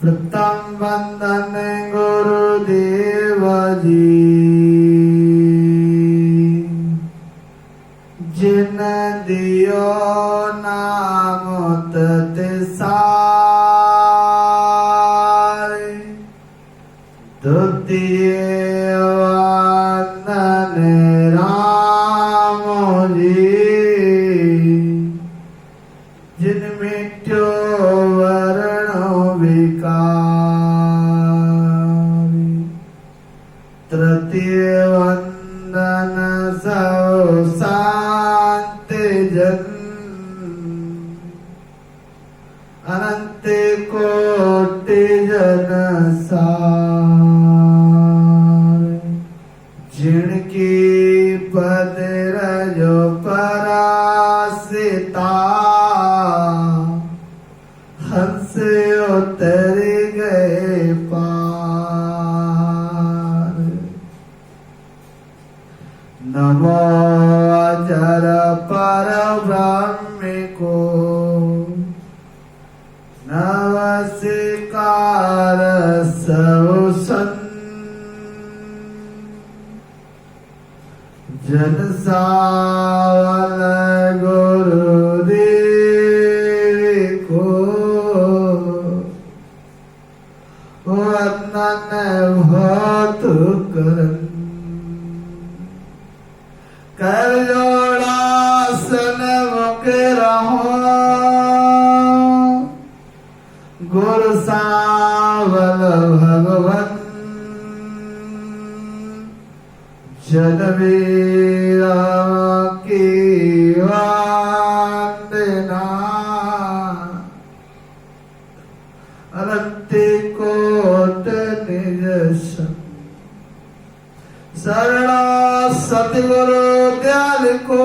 प्रथम वंदन गुरुदेव जी, जिन दियो नाम तत्सार। द्वितीय वंदन राम जी, जिन मिट्यो तृतीय वंदन सौ शांत जन, अनंत कोटि जन सार। जिनकी पद रजो परासिता, हंस उतर गए पार। नमो अजर पर ब्रह्म को, नमस्कार सब संत। जन सावल गुरुदेव को, वंदन बहुत करन। कर जोड़ासन मुख रहो, गुरु सावल भगवन। जन वीरा की वंदना, अनंत कोट निज संग। शरणा सतगुरु दयाल को,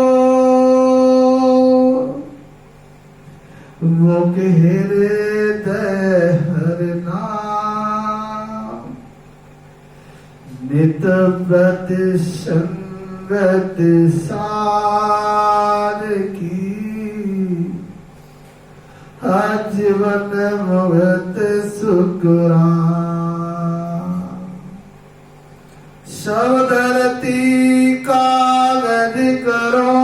मुख हृदय हर नाम। नित प्रति संगत सार की, आजीवन मुक्त सुख राम। सब धरती कागज करो,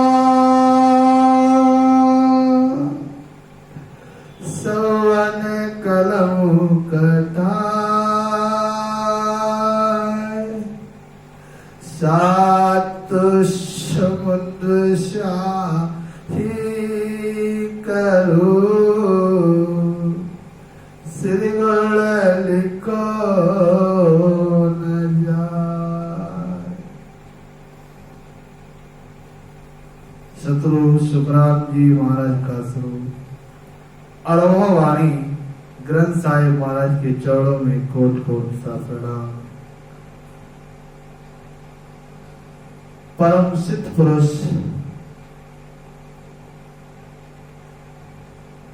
सवन कलम कटाए। सात समुद्र शाही करो, श्री गुण लिखो न जाए। सतगुरु सुखराम जी महाराज का स्वरूप अड़वा वाणी ग्रंथ साहिब महाराज के चरणों में कोट कोट सा प्रणाम। परम सिद्ध पुरुष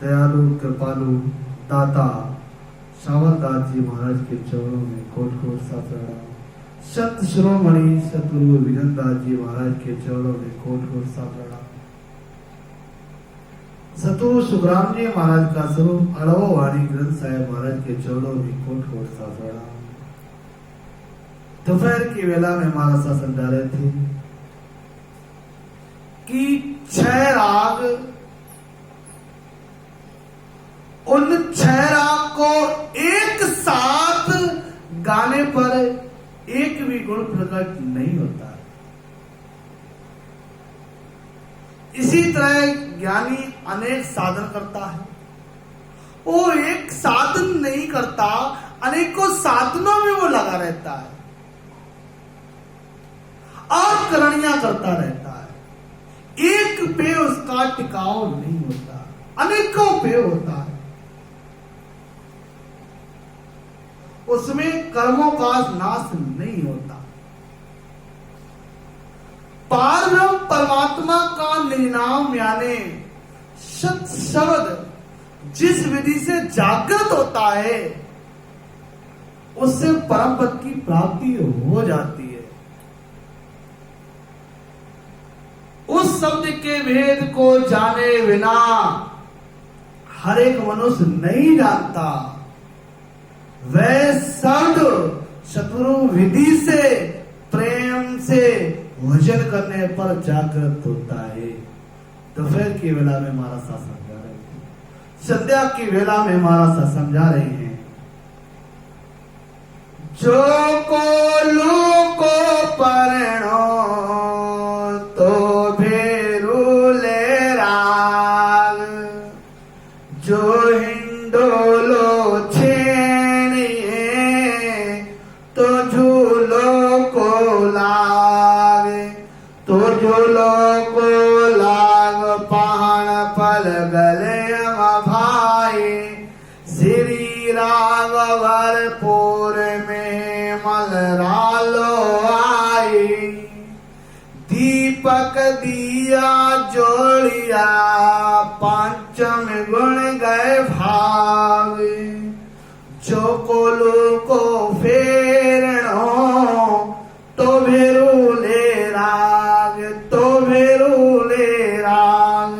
दयालु कृपालु दाता सावरदास जी महाराज के चरणों में कोट कोट सा प्रणाम। सत शिरोमणि सतगुरु विजनदास जी महाराज के चरणों में कोट कोट सा प्रणाम। सतगुरु सुखराम जी महाराज का स्वरूप अड़वा वाणी ग्रंथ साहिब महाराज के चरणों में कोट कोट सा प्रणाम। दोपहर की वेला में हमारा शासन डाले थे कि 6 राग, उन 6 राग को एक साथ गाने पर एक भी गुण प्रकट नहीं होता है। इसी तरह ज्ञानी अनेक साधन करता है, वो एक साधन नहीं करता, अनेकों साधनों में वो लगा रहता है और करणियां करता रहता है। एक पे उसका टिकाव नहीं होता, अनेकों पे होता है। उसमें कर्मों का नाश नहीं होता। पारब्रह्म परमात्मा का निनाम यानी सत शब्द जिस विधि से जागृत होता है, उससे परम पद की प्राप्ति हो जाती है। उस शब्द के भेद को जाने बिना हर एक मनुष्य नहीं जानता वह शब्द शत्रु विधि से प्रेम से भोजन करने पर जागृत होता है। दोपहर की वेला में महाराज सा समझा रहे हैं, संध्या की वेला में महाराज सा समझा रहे हैं, जो को लू को परणो तो भेरू ले राग, जो हिंडोलो छेनिए तो झूलो को लागे, तो झूलो को लाग पाण पल गले भाई, श्री राग भरपूर में मलरालो आई, दीपक दिया जोड़िया पांचम गुण गए भाग, जो कोलू को फेरणो तो भेरू ले राग, तो भेरू ले राग।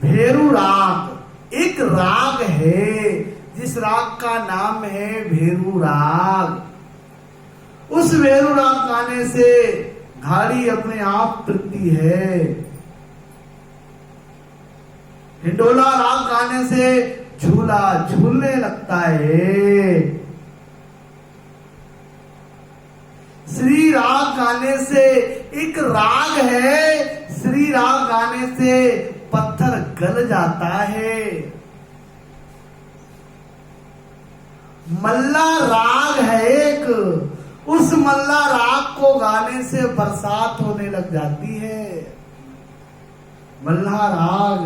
भेरू राग एक राग है जिस राग का नाम है भेरू राग। उस भेरू राग गाने से घाड़ी अपने आप तृप्ति है। हिंडोला राग गाने से झूला झूलने लगता है। श्री राग गाने से एक राग है, श्री राग गाने से पत्थर गल जाता है। मल्ला राग है एक, उस मल्ला राग को गाने से बरसात होने लग जाती है। मल्ला राग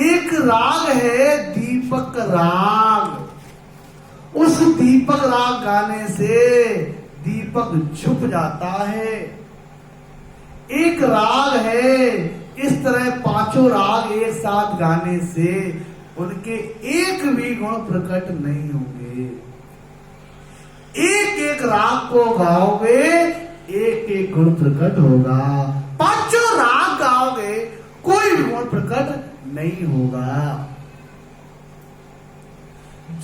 एक राग है, दीपक राग। उस दीपक राग गाने से दीपक छुप जाता है। एक राग है, इस तरह पांचों राग एक साथ गाने से उनके एक भी गुण प्रकट नहीं होंगे। एक एक राग को गाओगे एक एक गुण प्रकट होगा। पांचों राग गाओगे कोई भी गुण प्रकट नहीं होगा।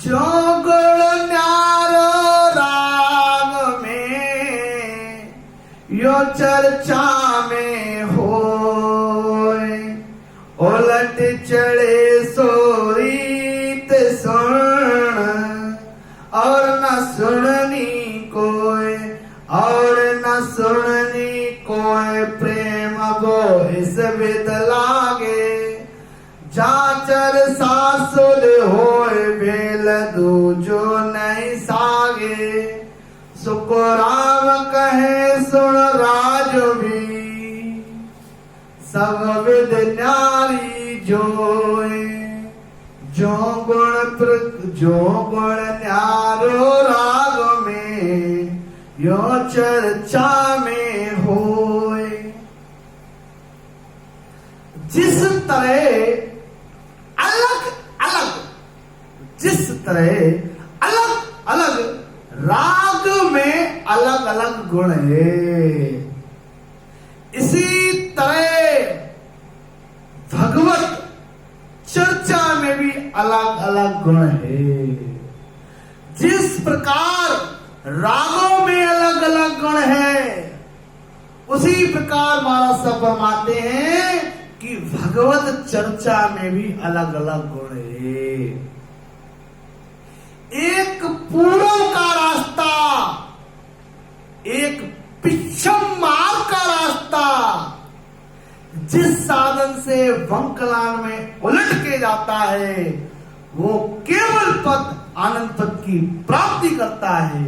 जो गुण न्यारो राग में यो चर्चा में होए, उलट चढ़े सोरीत सुन और न सुननी कोई, और न सुननी कोई प्रेम वो इस विद लागे। जाचर सासुर होए बेल दूजो नहीं सागे, सुको राम कहे सुन राज भी सब विद न्यारी जोए। जो गुण न्यारो राग में यो चर्चा में होए। जिस तरह जिस तरह अलग अलग राग में अलग अलग गुण है, इसी तरह भगवत चर्चा में भी अलग अलग गुण है। जिस प्रकार रागों में अलग अलग गुण है, उसी प्रकार महाराज सब फरमाते हैं कि भगवत चर्चा में भी अलग अलग गुण है। एक पूर्व का रास्ता, एक पश्चिम मार्ग का रास्ता, जिस साधन से वंकलान में उलट के जाता है वो केवल पद आनंद पद की प्राप्ति करता है।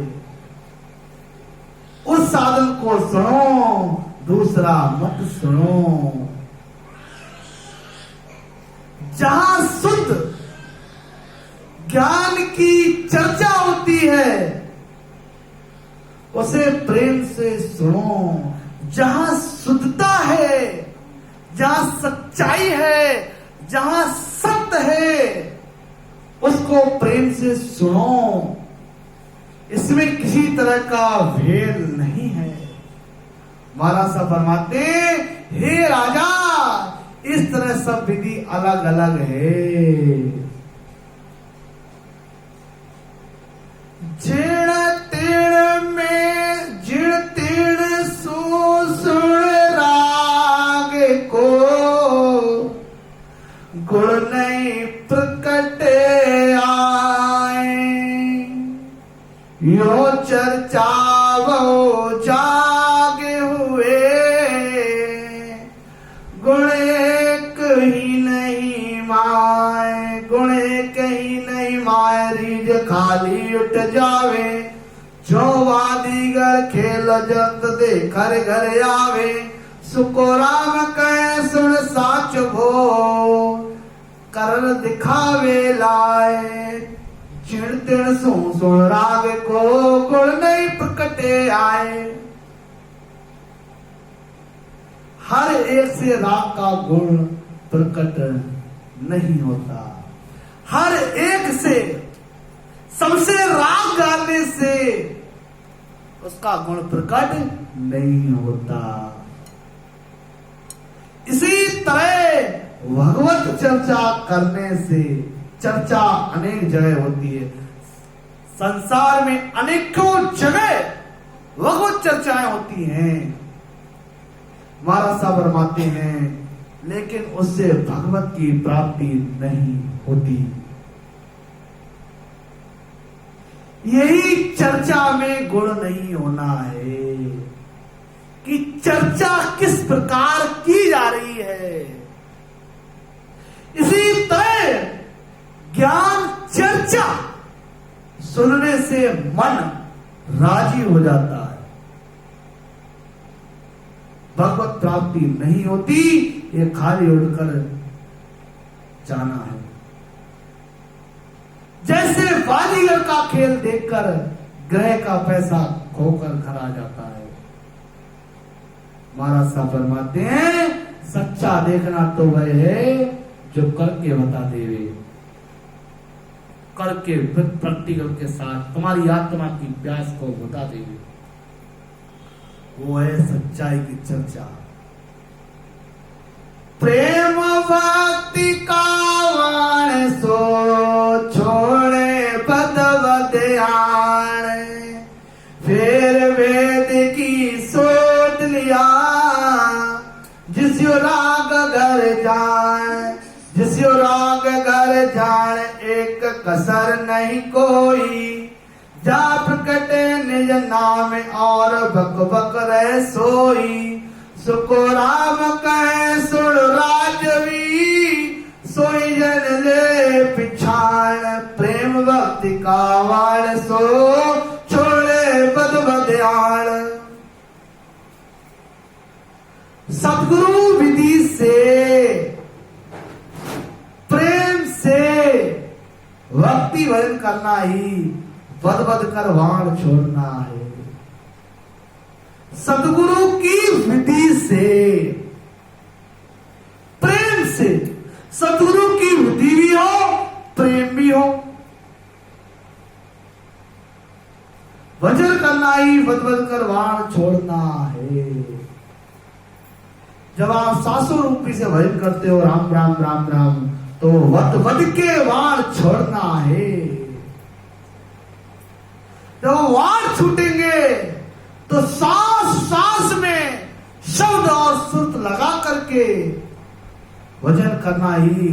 उस साधन को सुनो, दूसरा मत सुनो। जहां शुद्ध ज्ञान की चर्चा होती है उसे प्रेम से सुनो। जहां शुद्धता है, जहां सच्चाई है, जहां सत्य है, उसको प्रेम से सुनो। इसमें किसी तरह का भेद नहीं है। महाराज साहब फरमाते, हे राजा, इस तरह सब विधि अलग अलग है। गुण नहीं प्रकटे आए, यो चर्चा वो जागे हुए, गुण एक ही नहीं माए, गुण एक ही नहीं माए, रीज खाली उठ जावे, जो वादीगर खेल जंत दे घर घर आवे, सुको राम कहे सुन साच भो, कर दिखावे लाए, चिण तिण सुन राग को, गुण नहीं प्रकटे आए। हर एक से राग का गुण प्रकट नहीं होता, हर एक से सबसे राग गाने से उसका गुण प्रकट नहीं होता। इसी तरह भगवत चर्चा करने से चर्चा अनेक जगह होती है, संसार में अनेकों जगह भगवत चर्चाएं होती हैं, महाराज साहब फरमाते हैं, लेकिन उससे भगवत की प्राप्ति नहीं होती। यही चर्चा में गुण नहीं होना है कि चर्चा किस प्रकार की जा रही है। इसी तरह ज्ञान चर्चा सुनने से मन राजी हो जाता है, भगवत प्राप्ति नहीं होती, ये खाली उड़कर जाना है। जैसे बाजीगर का खेल देखकर ग्रह का पैसा खोकर घर आ जाता है, महाराज साहब फरमाते हैं, सच्चा देखना तो वह है जो करके बता देवे, करके प्रैक्टिकल के साथ तुम्हारी आत्मा की प्यास को बता देवे, वो है सच्चाई की चर्चा। प्रेम भक्ति का वाण सो छोड़े बदव ध्यान, फिर वेद की सोच लिया, जिसयो राग घर जान, जिसयो राग घर जान, एक कसर नहीं कोई, जा प्रकटे निज नाम और बक बक रह सोई, सुको राम कहे सुन राजवी, सोई जन ले पिछाण, प्रेम भक्ति का वाण सो छोड़े बद बध्यान। सदगुरु विधि से प्रेम से भक्ति भजन करना ही बद बद कर वाण छोड़ना है। सदगुरु की विधि से प्रेम से, सदगुरु की विधि भी हो प्रेम भी हो, भजन करना ही बद बद कर वाण छोड़ना है। जब आप सासु रूपी से भजन करते हो राम राम राम राम, तो वद वद के वाण छोड़ना है। जब वाण छूटेंगे तो सांस सांस में शब्द और सुर लगा करके भजन करना ही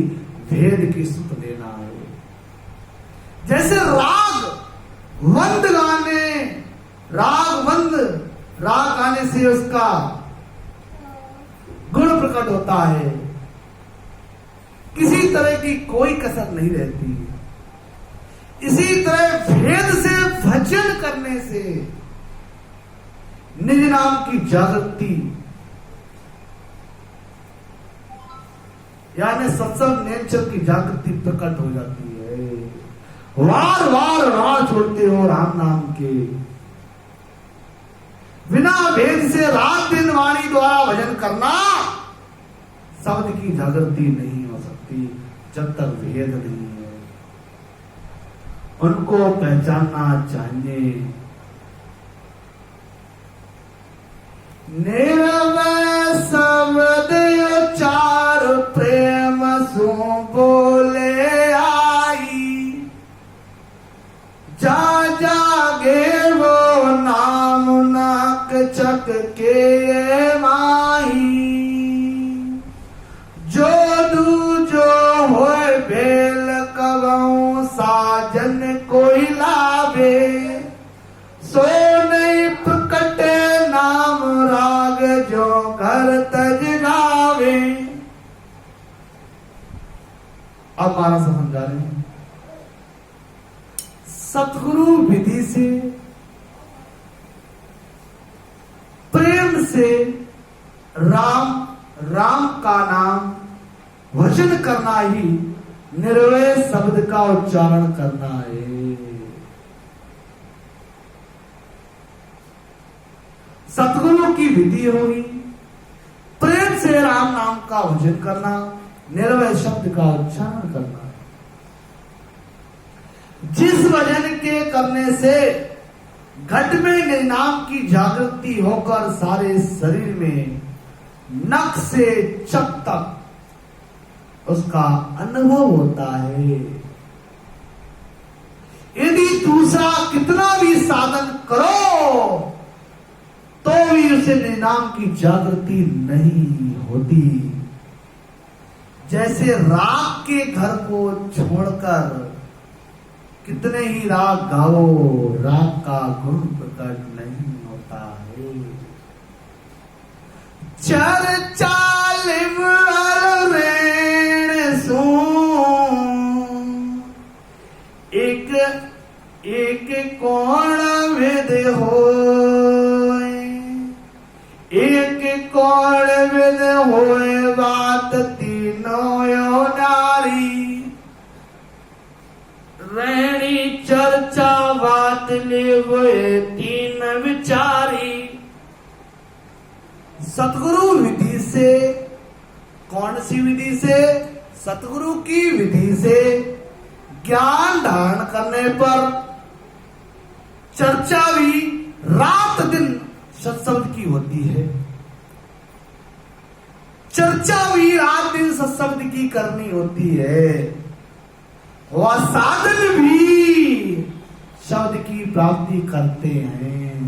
भेद की सुत देना है। जैसे राग वंद गाने, राग गाने से उसका गुण प्रकट होता है, किसी तरह की कोई कसर नहीं रहती। इसी तरह भेद से भजन करने से निज नाम की जागृति, यानी सत्संग नेचर की जागृति प्रकट हो जाती है। वार वार राह छोड़ते हो राम नाम के, बिना भेद से रात दिन वाणी द्वारा भजन करना, शब्द की जागृति नहीं हो सकती जब तक भेद नहीं है। उनको पहचानना चाहिए। निर्वय शब्द उच्चार प्रेम सु बोले आई, जा जागे वो नाम नाक चक के माही, जो दू जो अब महाराज समझा रहे हैं, सतगुरु विधि से प्रेम से राम राम का नाम भजन करना ही निर्वय शब्द का उच्चारण करना है। सतगुरु की विधि होगी प्रेम से राम नाम का भजन करना, निर्वय शब्द का उच्चारण करना। जिस भजन के करने से घट में निर्नाम की जागृति होकर सारे शरीर में नख से चक तक उसका अनुभव होता है। यदि दूसरा कितना भी साधन करो तो भी उसे निर्नाम की जागृति नहीं होती। जैसे राग के घर को छोड़कर कितने ही राग गाओ, राग का गुण प्रकट नहीं होता है। चर्चा लिवर रेण सो एक एक कौन विद होय, एक कौन विद होय बात तीनों यो नारी। रैणी चर्चा बात ले तीन विचारी। सतगुरु विधि से, कौन सी विधि से? सतगुरु की विधि से ज्ञान धारण करने पर चर्चा भी रात दिन सत्शब्द की होती है। चर्चा भी रात दिन सत्शब्द की करनी होती है। वह साधन भी शब्द की प्राप्ति करते हैं,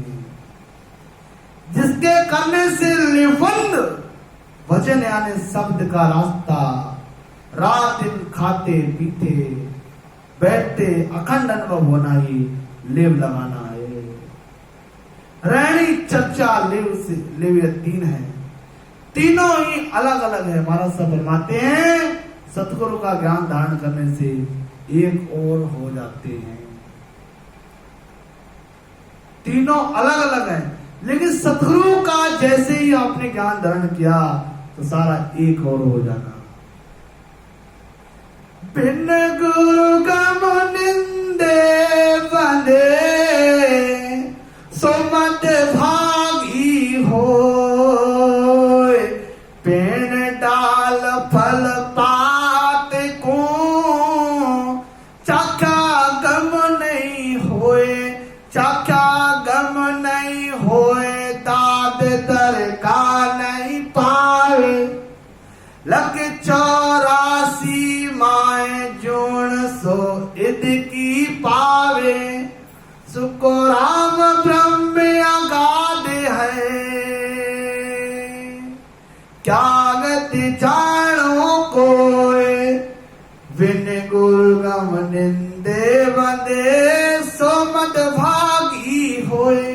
जिसके करने से निबंध भजन यानी शब्द का रास्ता रात दिन खाते पीते बैठते अखंड अनुभव होना ही लेव लगाना है। रैणी चर्चा लेव तीन है, तीनों ही अलग अलग है। महाराज सब फरमाते हैं सतगुरु का ज्ञान धारण करने से एक और हो जाते हैं। तीनों अलग अलग हैं, लेकिन सतगुरु का जैसे ही आपने ज्ञान धारण किया तो सारा एक और हो जाना। बिन गुरु गम निंदे बंदे सोमत भागी हो, पेन डाल फल पात को चाखा गम नहीं होए, चाखा गम नहीं होए दाद दर का नहीं पाए। लग 84 माए जोन सो इद की पावे, सुको राम ब्रह्म अगाध है, क्या गति जानो कोय। बिन गुरु गम निंदे बंदे सो मत भागी होए।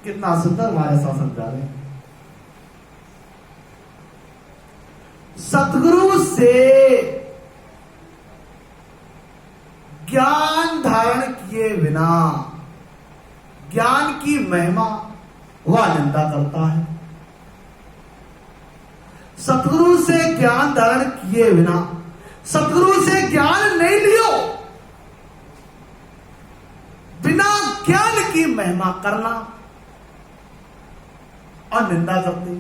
कितना सुंदर हमारे साथ समझा रहे हैं। सतगुरु से ज्ञान धारण किए बिना ज्ञान की महिमा वह निंदा करता है। सतगुरु से ज्ञान धारण किए बिना, सतगुरु से ज्ञान नहीं लियो, बिना ज्ञान की महिमा करना और निंदा करते।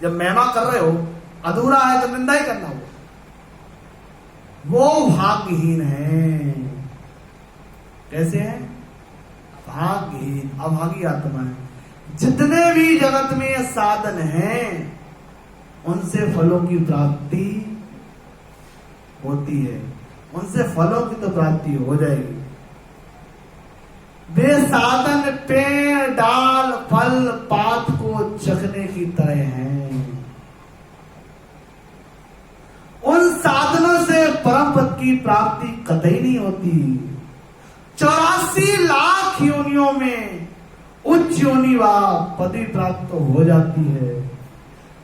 जब महिमा कर रहे हो अधूरा है तो निंदा ही करना हो, वो भाग्यहीन है। कैसे है? भाग्यहीन, अभागी आत्मा है। जितने भी जगत में साधन हैं उनसे फलों की प्राप्ति होती है, उनसे फलों की तो प्राप्ति हो जाएगी। वे साधन पेड़ डाल फल पात को चखने की तरह हैं। उन साधनों से परम पद की प्राप्ति कतई नहीं होती। 84 लाख योनियों में उच्च योनि व पदवी प्राप्त हो जाती है,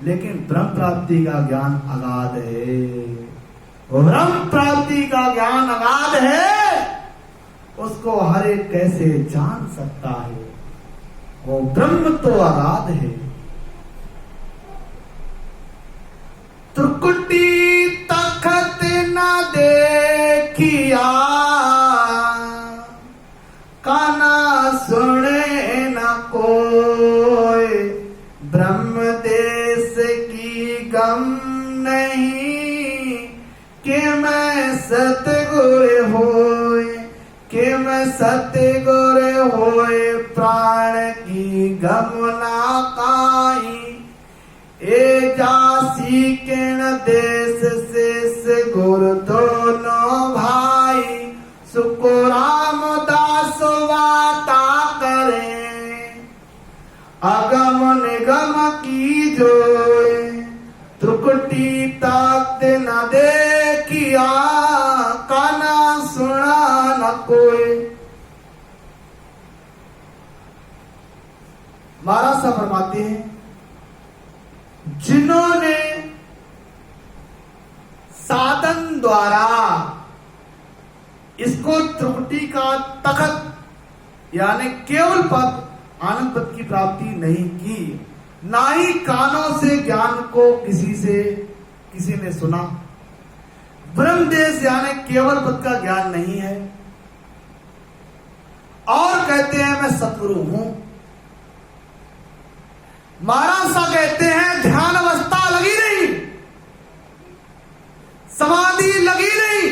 लेकिन ब्रह्म प्राप्ति का ज्ञान अगाध है। ब्रह्म प्राप्ति का ज्ञान अगाध है, उसको हर एक कैसे जान सकता है? वो ब्रह्म तो अगाध है। त्रिकुटी तखत न देखिया, काना सुने न कोई, ब्रह्म देश की गम नहीं, कि मैं सतगुर होए, कि मैं सतगुर होए, प्राण की गम ना काई, ए जासी किण देश से गुरु दोनों भाई, सुको रामदास वाता करे, अगम निगम की जोए, त्रिकुटी तख्त न देखिया, काना सुना न कोई। महाराज साहब फरमाते हैं, जिन्होंने साधन द्वारा इसको त्रिकुटी का तखत यानी केवल पद आनंद पद की प्राप्ति नहीं की, ना ही कानों से ज्ञान को किसी ने सुना, ब्रह्मदेश यानी केवल पद का ज्ञान नहीं है, और कहते हैं मैं सतगुरु हूं। महाराज सा कहते हैं ध्यान अवस्था लगी नहीं, समाधि लगी नहीं,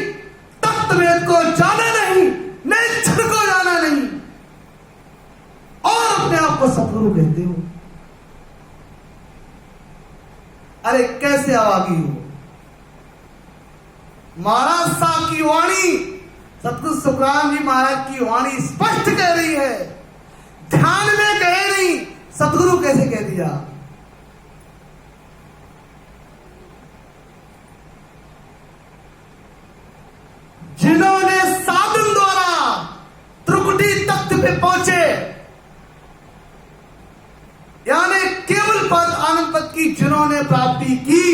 तत्व वेद को जाना नहीं, नेचर को जाना नहीं, और अपने आप को सतगुरु कहते हो। अरे कैसे अवागी हो? महाराज साहब की वाणी, सतगुरु सुखराम जी महाराज की वाणी स्पष्ट कह रही है, ध्यान में कहे नहीं, सतगुरु कैसे कह दिया? जिन्होंने साधन द्वारा त्रिकुटी तत्व पे पहुंचे, यानी केवल पद आनंद पद की जिन्होंने प्राप्ति की,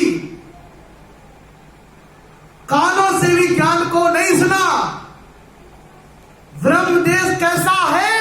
कानों से भी ज्ञान को नहीं सुना, ब्रह्मदेश कैसा है